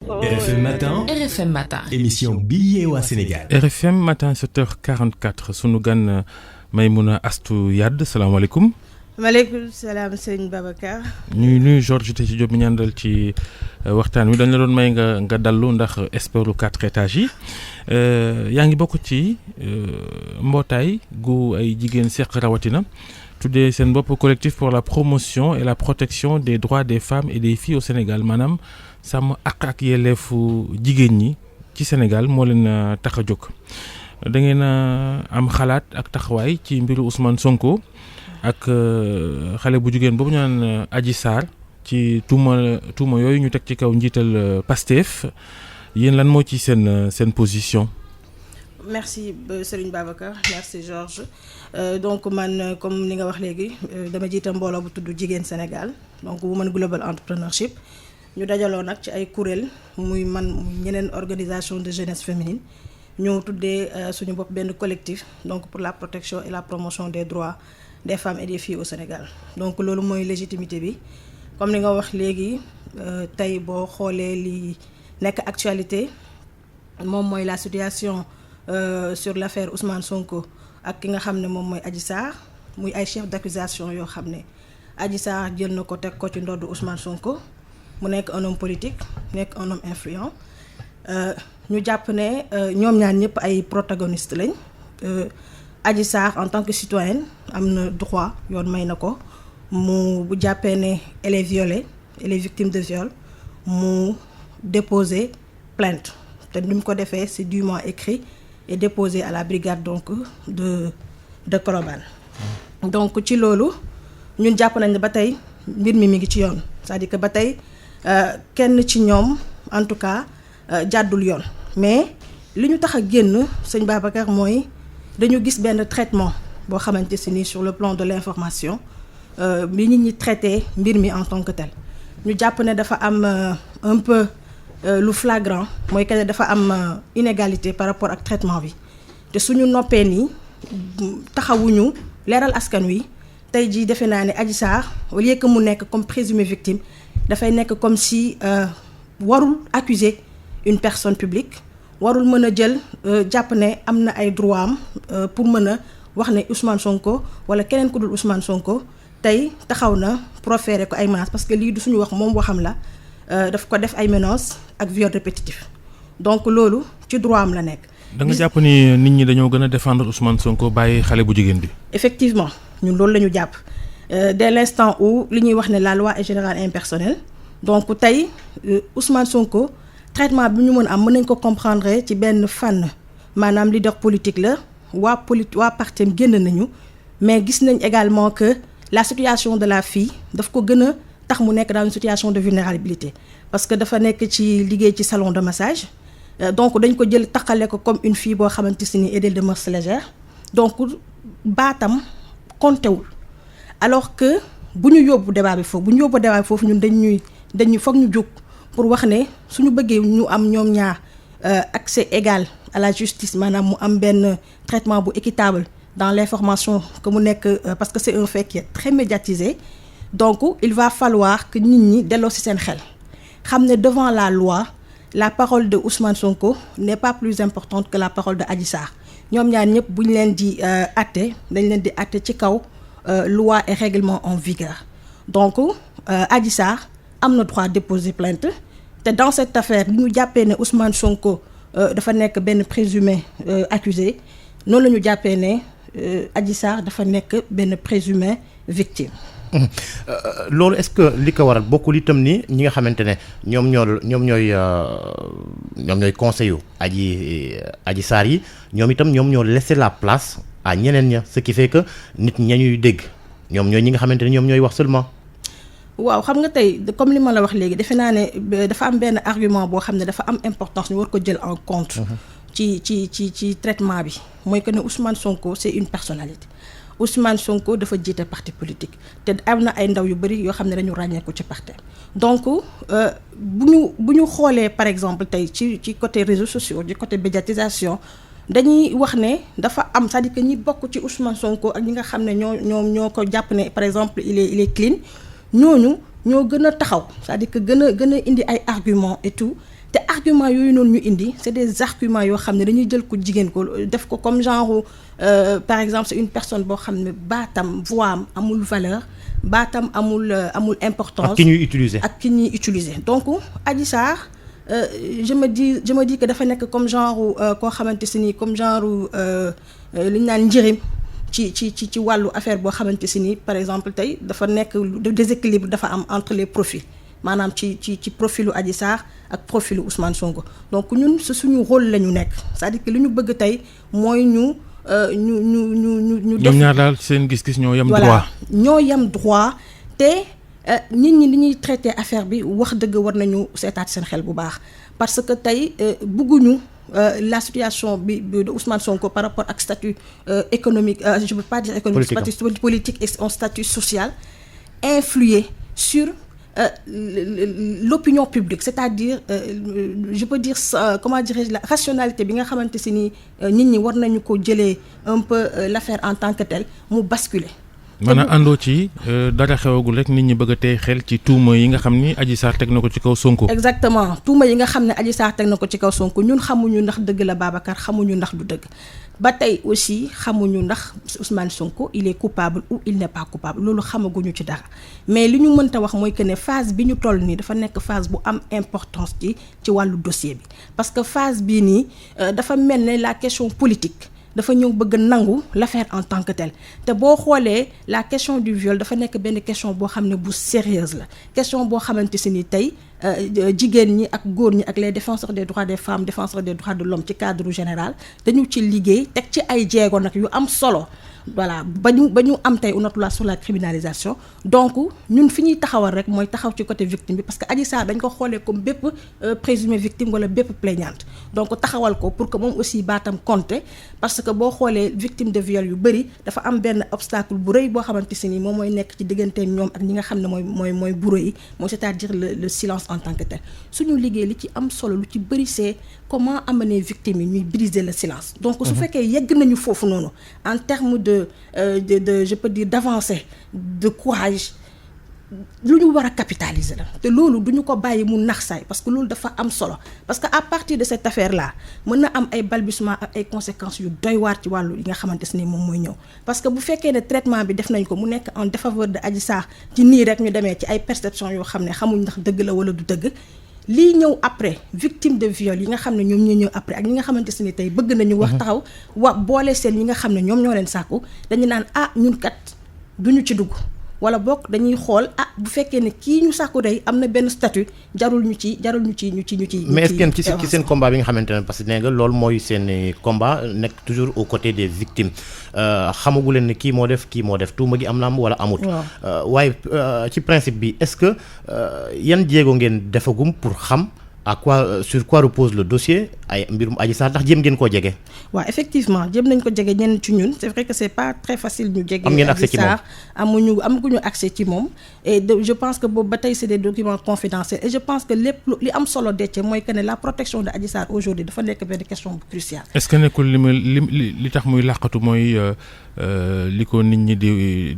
RFM Matin. RFM Matin. Émission bi yeewaa Sénégal. RFM Matin 7h44 sunu gan Maïmouna Astou Yade salaamaaleykum. maaleykum salaam sëñ Babacar. ñuy nuyu Georges te ci Diop mi ñaandal ci waxtaan wi dañ la doon may nga dallu ndax Esperlu 4 étages yi yaa ngi bokk ci mbootaay gu ay jigéen seq rawatina tuddee seen bopp collectif pour la promotion et la protection des droits des femmes et des filles au Sénégal maanaam sàmm ak yelleefu jigéen ñi ci Sénégal moo leen tax a jóg. da ngeen a am xalaat ak taxawaay ci mbiru Ousmane Sonko ak xale bu jigéen boobu ñu naan Adji Sarr ci tuuma yooyu ñu teg ci kaw njiital Pastef yéen lan moo ci seen position. merci Serigne Babacar merci Georges donc man comme ni nga wax léegi dama jiite mbooloo bu tudd Jigéen Sénégal donc Women Global Entrepreneurship ñu dajaloo nag ci ay kuréel muy ñeneen organisation de jeunesse féminine ñoo tuddee suñu bopp benn collectif donc pour la protection et la promotion des droits des femmes et des filles au Sénégal donc loolu mooy légitimité bi comme ni nga wax léegi tey boo xoolee li nekk actualité moom mooy la situation sur l'affaire Ousmane Sonko ak ki nga xam ne moom mooy Adji Sarr muy ay chef d'accusation yoo xam ne Adji Sarr jël na ko teg ko ci ndoddu Ousmane Sonko mu nekk un homme politique nekk un homme influent ñu jàpp ne ñoom ñaar ñëpp ay protagonistes lañ Adji Sarr en tant que citoyenne am na droit yoon may na ko mu bu jàppee ne elle est violée elle est victime de viol mu déposer plainte te ni mu ko defee c'est dûment écrit et déposé à la brigade donc de Colobane donc ci loolu ñun jàpp nañ ne ba tey mbir mi ngi ci yoon c'est-à-dire que ba tey kenn ci ñoom en tout cas jàddul yoon mais li ñu tax a génn sëñ Babacar mooy dañu gis benn traitement boo xamante si ni sur le plan de l'information bi nit ñi traité mbir mi en tant que tel ñu jàpp ne dafa am un peu lu flagrant mooy que dafa am inégalité par rapport ak traitement bi te suñu noppee nii taxawuñu leeral askan wi tey jii defe naa ne Adji Sarr au lieu que mu nekk comme présumée victime dafay nekk comme si warul accuser une personne publique warul mën a jël jàpp ne am na ay droit am pour mën a wax ne Ousmane Sonko wala keneen ku dul Ousmane Sonko tey taxaw na proférer ko ay menaces parce que lii du suñu wax moom waxam la daf ko def ay menaces ak viol répétitif donc loolu ci droit am la nekk. da nga jàpp ni nit ñi dañoo gën a défendre Ousmane Sonko bàyyi xale bu jigéen bi. effectivement ñun loolu la ñu jàpp dès l'instant où li ñuy wax ne la loi est générale et impersonnelle donc tey Ousmane Sonko traitement bi ñu mën am mën nañ ko comprendre ci benn fànn maanaam leader politique la waa partem génn nañu mais gis nañ également que la situation de la fille daf ko gën a tax mu nekk dans une situation de vulnérabilité parce que dafa nekk ci liggéey ci salon de massage donc dañ ko jël taqale ko comme une fille boo xamante si ni est de mœurs légères donc baatam comptewul alors que bu ñu yóbbu débat bi foofu ñun dañuy foog ñu jóg pour wax ne suñu bëggee ñu am ñoom ñaar accès égal à la justice maanaam mu am benn traitement bu équitable dans l'information que mu nekk parce que c'est un fait qui est très médiatisé donc il va falloir que nit ñi delloo ci seen xel xam ne devant la loi la parole de Ousmane Sonko n'est pas plus importante que la parole de Adji Sarr ñoom ñaar ñëpp bu ñu leen di àtte dañ leen di àtte ci kaw loi et règlement en vigueur donc Adji Sarr am na droit déposer plainte te dans cette affaire li ñu jàppee ne Ousmane Sonko dafa nekk benn présumé accusé noonu la ñu jàppee ne Adji Sarr dafa nekk benn présumé victime. loolu est-ce que li ko waral bokkul itam ni ñi nga xamante ne ñoom ñooy conseil yu Adji Sarr yi ñoom itam ñoom ñoo laisser la place à ñeneen ña ce qui fait que nit ña ñuy dégg ñoom ñooy ñi nga xamante ne ñoom ñooy wax seulement. waaw xam nga tey comme li ma la wax léegi defe naa ne dafa am benn argument boo xam ne dafa am importance ñu war ko jël en compte. ci traitement bi mooy que ne Ousmane Sonko c'est une personnalité. Ousmane Sonko dafa jiite parti politique te am na ay ndaw yu bari yoo xam ne dañu ràññeeku ci parti donc bu ñu xoolee par exemple tey ci côté réseaux sociaux ci côté médiatisation dañuy wax ne dafa am c'est-à-dire que ñi bokk ci Ousmane Sonko ak ñi nga xam ne ñoo ko jàpp ne par exemple il est clean ñooñu ñoo gën a taxaw c'est-à-dire que gën a indi ay arguments et tout te argument yooyu noonu ñu indi c'est des arguments yoo xam ne dañuy jël ko jigéen ko def ko comme genre par exemple c'est une personne boo xam ne baatam voix am amul valeur baatam amul importance. ak ki ñuy utiliser. Donc Adji Sarr je me dis que dafa nekk comme genre koo xamante si ni comme genre li ñu naan njëriñ ci wàllu affaire boo xamante si ni par exemple tey dafa nekk déséquilibre dafa am entre les profils maanaam ci profilu Adji Sarr ak profilu Ousmane Sonko. Donc ñun suñu rôle la ñu nekk c'est-à-dire que li ñu bëgg tey mooy ñu def ñoom ñaar daal seen gis-gis ñoo yem droit. voilà ñoo yem droit te nit ñi li ñuy traité affaire bi wax dëgg war nañu seetaat seen xel bu baax parce que tey bëgguñu la situation de Ousmane Sonko par rapport ak statut économique je veux pas dire économique, statut politique et son statut social influer sur l'opinion publique, c'est-à-dire je peux dire comment dirais-je, la rationalité bi nga xamante si ni nit ñi war nañu ko jëlee un peu l'affaire en tant que telle mu basculer. maanaam àndoo ci dara xewagul rek nit ñi bëgg a tey xel ci tuuma yi nga xam ni Adji Sarr teg na ko ci kaw Sonko. Exactement tuuma yi nga xam ne Adji Sarr teg na ko ci kaw Sonko ñun xamuñu ndax dëgg la Babacar xamuñu ndax du dëgg ba tey aussi xamuñu ndax Ousmane Sonko il est coupable ou il n'est pas coupable loolu xamaguñu ci dara mais li ñu mënta wax mooy que ne phase bi ñu toll nii dafa nekk phase bu am importance ci wàllu dossier bi parce que phase bii nii dafa mel ne la question politique. dafa ñëw bëgg nangu l'affaire en tant que telle te boo xoolee la question du viol dafa nekk benn question boo xam ne bu sérieuse la question boo xamante si ni tey jigéen ñi ak góor ñi ak les défenseurs des droits des femmes défenseurs des droits de l'homme ci cadre général dañu ci liggéey teg ci ay jéego nag yu am solo voilà ba ñu am tey une loi sur la criminalisation donc ñun fi ñuy taxawal rek mooy taxaw ci côté victime bi parce que Adji Sarr dañ ko xoolee comme bépp présumé victime wala bépp plaignante donc taxawal ko pour que moom aussi baatam compter parce que boo xoolee victime de viol yu bëri dafa am benn obstacle bu rëy boo xamante si ni moom mooy nekk ci digganteem ñoom ak ñi nga xam ne mooy bourreau yi mooy c'est-à-dire le silence en tant que tel suñu liggéey li ci am solo lu ci bëri c'est comment amener victimes yi ñuy briser le silence donc su fekkee yegg nañu foofu noonu en termes de je peux dire d'avancée de courage lu ñu war a capitaliser la te loolu du ñu ko bàyyi mu nax saay parce que loolu dafa am solo parce que à partir de cette affaire là mën na am ay balbutiements ak ay conséquences yu doy waar ci wàllu yi nga xamante ne moom mooy ñëw parce que bu fekkee ne traitement bi def nañ ko mu nekk en défaveur de Adji Sarr ci nii rek ñu demee ci ay perceptions yoo xam ne xamuñ ndax dëgg la wala du dëgg lii ñëw après victime de viol yi nga xam ne ñoom ñoo ñëw après ak ñi nga xamante ne tey bëgg nañu wax taxaw boole seen ñi nga xam ne ñoom ñoo leen sàkku dañu naan ñun kat duñu ci dugg wala bokk dañuy xool bu fekkee ne kii ñu sàkku day am na benn statut jarul ñu ci mais est-ce que ci seen combat bi nga xamante ne parce que nee nga loolu mooy seen combat nekk toujours aux côtés des victimes xamagu leen ne kii moo def tuuma gi am na am wala amut waaye ci principe bi est-ce que yan jéego ngeen defagum pour xam sur quoi repose le dossier ay mbirum Adji Sarr ndax jéem ngeen koo jege. waaw effectivement jéem nañ ko jege ñenn ci ñun c'est vrai que c'est pas très facile ñu jege. am ngeen accès ci moom amaguñu accès ci moom et je pense que boobu ba tey c'est des documents confidentiels et je pense que lépp li am solo decce mooy que ne la protection de Adji Sarr aujourd'hui dafa nekk benn question bu cruciale. est-ce que nekkul li tax muy làqatu mooy li ko nit ñi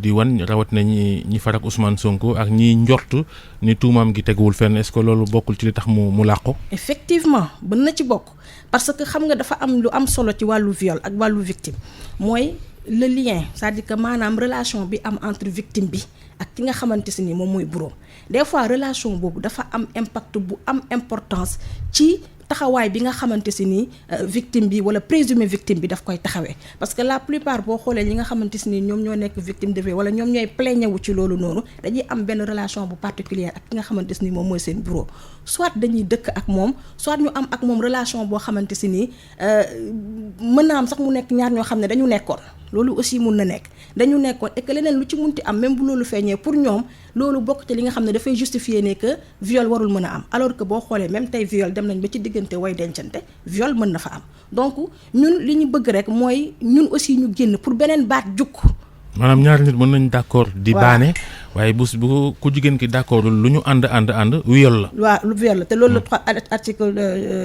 di wan rawat na ñi farak Ousmane Sonko ak ñi njortu ni tuumaam gi teguwul fenn est-ce que loolu bokkul ci li tax mu làqu. effectivement mën na ci bokk parce que xam nga dafa am lu am solo ci wàllu viol ak wàllu victime mooy le lien c'est-à-dire que maanaam relation bi am entre victime bi ak ki nga xamante si ni moom mooy borom des fois relation boobu dafa am impact bu am importance ci taxawaay bi nga xamante si ni victime bi wala présumé victime bi daf koy taxawee parce que la plupart boo xoolee ñi nga xamante si ni ñoom ñoo nekk victime de viol wala ñoom ñooy plaigné wu ci loolu noonu dañuy am benn relation bu particulière ak ki nga xamante si ni moom mooy seen bourreau soit dañuy dëkk ak moom soit ñu am ak moom relation boo xamante si ni mën na am sax mu nekk ñaar ñoo xam ne dañu nekkoon loolu aussi mun na nekk dañu nekkoon et que leneen lu ci munti am même bu loolu feeñee pour ñoom loolu bokk ci li nga xam ne dafay justifier ne que viol warul mën a am alors que boo xoolee même tey viol dem nañ ba ci diggante way dencante viol mën na fa am donc ñun li ñu bëgg rek mooy ñun aussi ñu génn pour beneen baat jukk maanaam ñaari nit mën nañ d'accord di baane waaye bu ku jigéen ki d'accord lu ñu ànd viol la. waaw lu viol la te loolu la article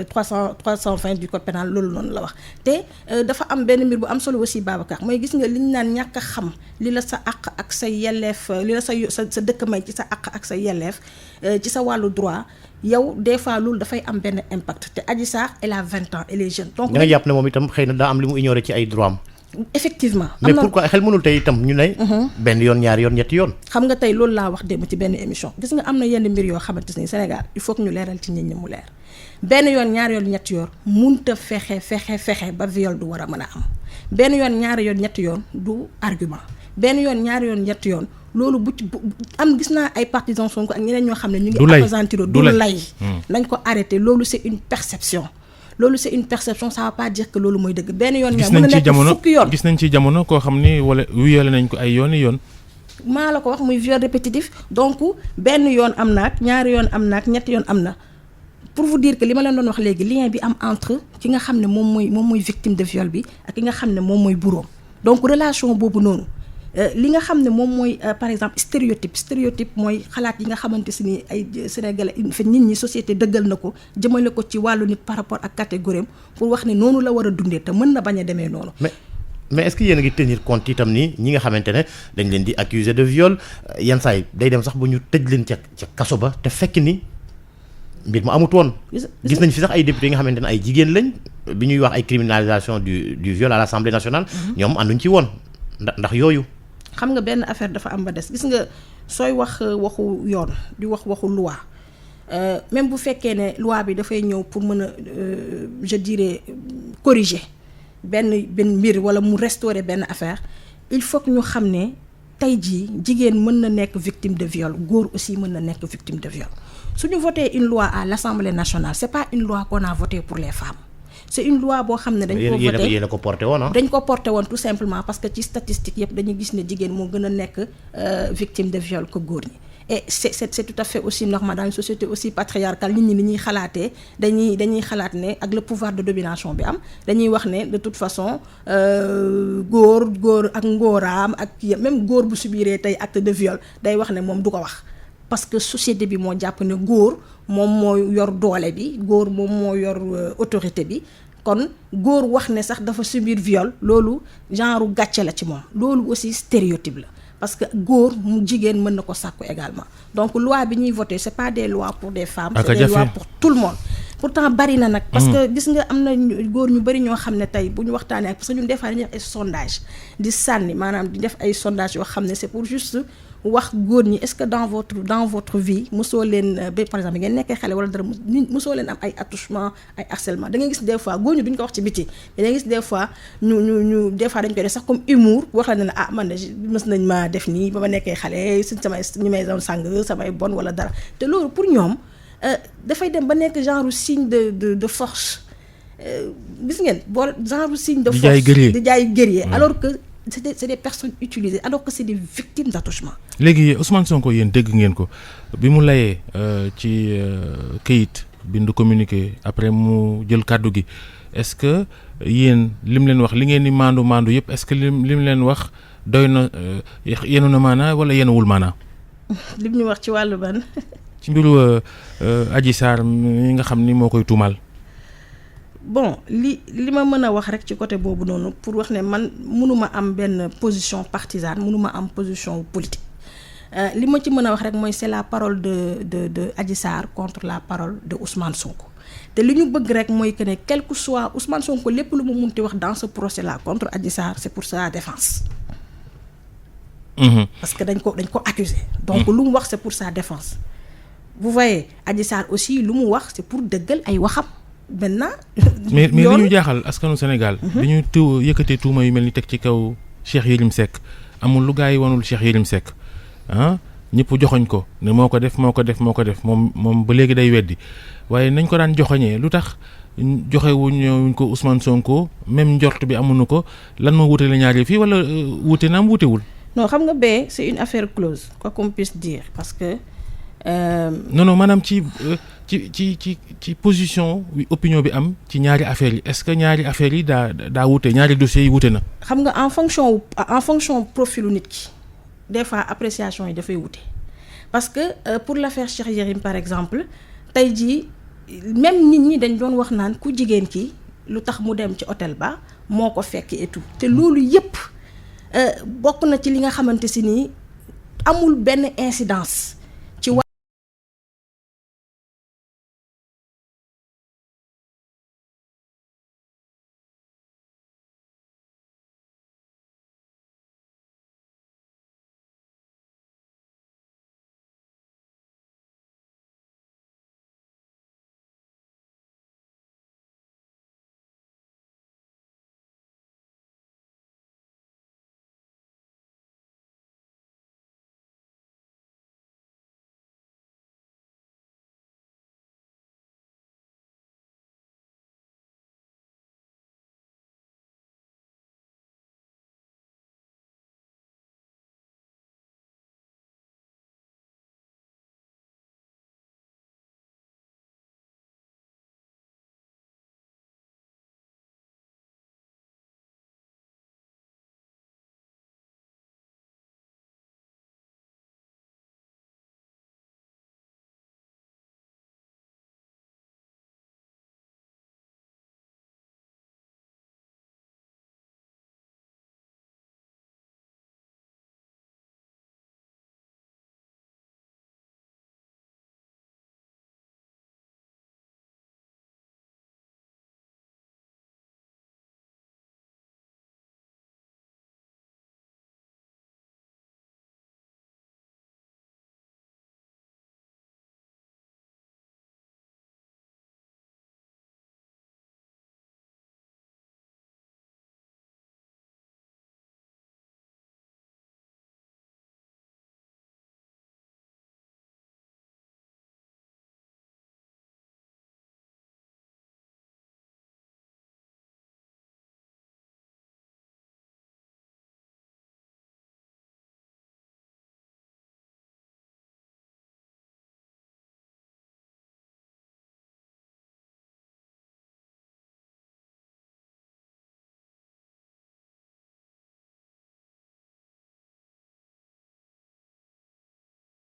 320 du code pénal loolu noonu la wax te dafa am benn mbir bu am solo aussi Babacar mooy gis nga li ñu naan ñàkk a xam li la sa àq ak sa yelleef li la sa dëkk may ci sa àq ak sa yelleef ci sa wàllu droit yow des fois loolu dafay am benn impact te Adji Sarr elle a 20 ans elle est jeune. donc da nga jàpp ne moom itam xëy na daa am li mu ignoré ci ay droit am. effectivement mais pourquoi xel mënul tey itam ñu ne. benn yoon ñaari yoon ñetti yoon. xam nga tey loolu laa wax démb ci benn émission gis nga am na yenn mbir yoo xamante ni Sénégal il faut que ñu leeral ci nit ñi mu leer benn yoon ñaari yoon ñetti yoon munta fexe ba viol du war a mën a am benn yoon ñaari yoon ñetti yoon du argument benn yoon ñaari yoon ñetti yoon loolu bu am gis naa ay partisans Sonko ak ñeneen ñoo xam ne ñu ngi appesantir du lay nañ ko arrêté loolu c'est une perception ça va pas dire que loolu mooy dëgg benn yoon ñaar mën na nekk fukki yoon gis nañ ci jamono koo xam ni wala wiyale nañ ko ay yoon maa la ko wax muy viol répétitif donc benn yoon am naak ñaari yoon am naak ñetti yoon am na pour vous dire que li ma leen doon wax léegi lien bi am entre ki nga xam ne moom mooy victime de viol bi ak ki nga xam ne moom mooy bourreau donc relation boobu noonu li nga xam ne moom mooy par exemple stéréotype mooy xalaat yi nga xamante si ni ay sénégalais fa nit ñi société dëggal na ko jëmale ko ci wàllu nit par rapport ak catégorie pour wax ne noonu la war a dundee te mën na bañ a demee noonu. mais est-ce que yéen a ngi tenir compte itam ni ñi nga xamante ne dañ leen di accuser de viol yenn saa yi day dem sax bu ñu tëj leen ca kaso ba te fekk ni mbir mu amut woon. gis nañ fi sax ay députés yi nga xamante ne ay jigéen lañ bi ñuy wax ay criminalisation du viol à l'Assemblée nationale. ñoom ànduñ ci woon ndax yooyu. xam nga benn affaire dafa am ba des gis nga sooy wax waxu yoon di waxu loi même bu fekkee ne loi bi dafay ñëw pour mën a je dirais corriger benn mbir wala mu restaurer benn affaire il faut que ñu xam ne tey jii jigéen mën na nekk victime de viol góor aussi mën na nekk victime de viol su ñu voté une loi à l'Assemblée nationale c'est pas une loi qu'on a votée pour les femmes. c'est une loi boo xam ne dañ ko voté yéen a ko porté woon dañ ko porté woon tout simplement parce que ci statistique yëpp dañuy gis ne jigéen moo gën a nekk victime de viol que góor ñi et c'est tout à fait aussi normal dans une société aussi patriarcale nit ñi ni ñuy xalaatee dañuy xalaat ne ak le pouvoir de domination bi am dañuy wax ne de toute façon góor ak ngóoraam ak même góor bu subiree tey acte de viol day wax ne moom du ko wax parce que société bi moo jàpp ne góor moom moo yor doole bi góor moom moo yor autorité bi kon góor wax ne sax dafa subir viol loolu genre gàcce la ci moom loolu aussi stéréotype la parce que góor mu jigéen mën na ko sàkku également donc loi bi ñuy voter c'est pas des lois pour des femmes c'est des lois pour tout le monde pourtant bari na nag parce que gis nga am na góor ñu bari ñoo xam ne tey bu ñu waxtaanee ak parce que ñun des fois dañuy def ay sondage di sànni maanaam di def ay sondage yoo xam ne c'est pour juste wax góor ñi est-ce que dans votre vie mosoo leen ba par exemple ngeen nekkee xale wala dara mosoo leen am ay attouchement ay harcèlement da ngay gis des fois góor ñi duñ ko wax ci biti da ngay gis des fois ñu des fois dañ koy def sax comme humour wax la ne la man de mës nañ ma def nii ba ma nekkee xale si samay ñu may doon sàng samay bon wala dara te loolu pour ñoom dafay dem ba nekk genre signe de force gis ngeen boo genre signe de force di jaay guerrier alors que c'est des personnes utilisées alors que c'est des victimes d'attouchement. léegi Ousmane Sonko yéen dégg ngeen ko bi mu layee ci këyit bindu communiqué après mu jël kàddu gi est-ce que yéen lim leen wax li ngeen di maandu yëpp est-ce que lim leen wax doy na yenu na maanaa wala yenuwul maanaa. lim ñu wax ci wàllu ban. ci mbiru Adji Sarr mi nga xam ni moo koy tuumaal. bon li ma mën a wax rek ci côté boobu noonu pour wax ne man mënuma am benn position partisane mënuma am position politique li ma ci mën a wax rek mooy c'est la parole de Adji Sarr contre la parole de Ousmane Sonko te li ñu bëgg rek mooy que ne quel que soit Ousmane Sonko lépp lu mu munti wax dans ce procès là contre Adji Sarr c'est pour sa défense. parce que dañ ko accuser donc lu mu wax c'est pour sa défense. vous voyez Adji Sarr aussi lu mu wax c'est pour dëggal ay waxam. maintenant mais li ñu jaaxal askanu Sénégal bi ñu yëkkatee tuuma yu mel ni teg ci kaw Cheikh Yérim Seck amul lu gaa yi wanul Cheikh Yérim Seck ñëpp joxoñ ko ne moo ko def moom ba léegi day weddi waaye nañ ko daan joxoñee lu tax joxewuñ ko Ousmane Sonko même njort bi amuñu ko lan moo wute la ñaari fii wala wute naam wutewul. non xam nga bee c'est une affaire close quoi qu'on puisse dire parce que. non maanaam ci position opinion bi am ci ñaari affaires yi est-ce que ñaari affaires yi daa wute ñaari dossiers yi wute na. xam nga en fonction profilu nit ki des fois appréciation yi dafay wute parce que pour l'affaire Cheikh Yérim par exemple tey jii même nit ñi dañ doon wax naan ku jigéen ki lu tax mu dem ci hôtel ba moo ko fekk et tout te loolu yépp bokk na ci li nga xamante si nii amul benn incidence.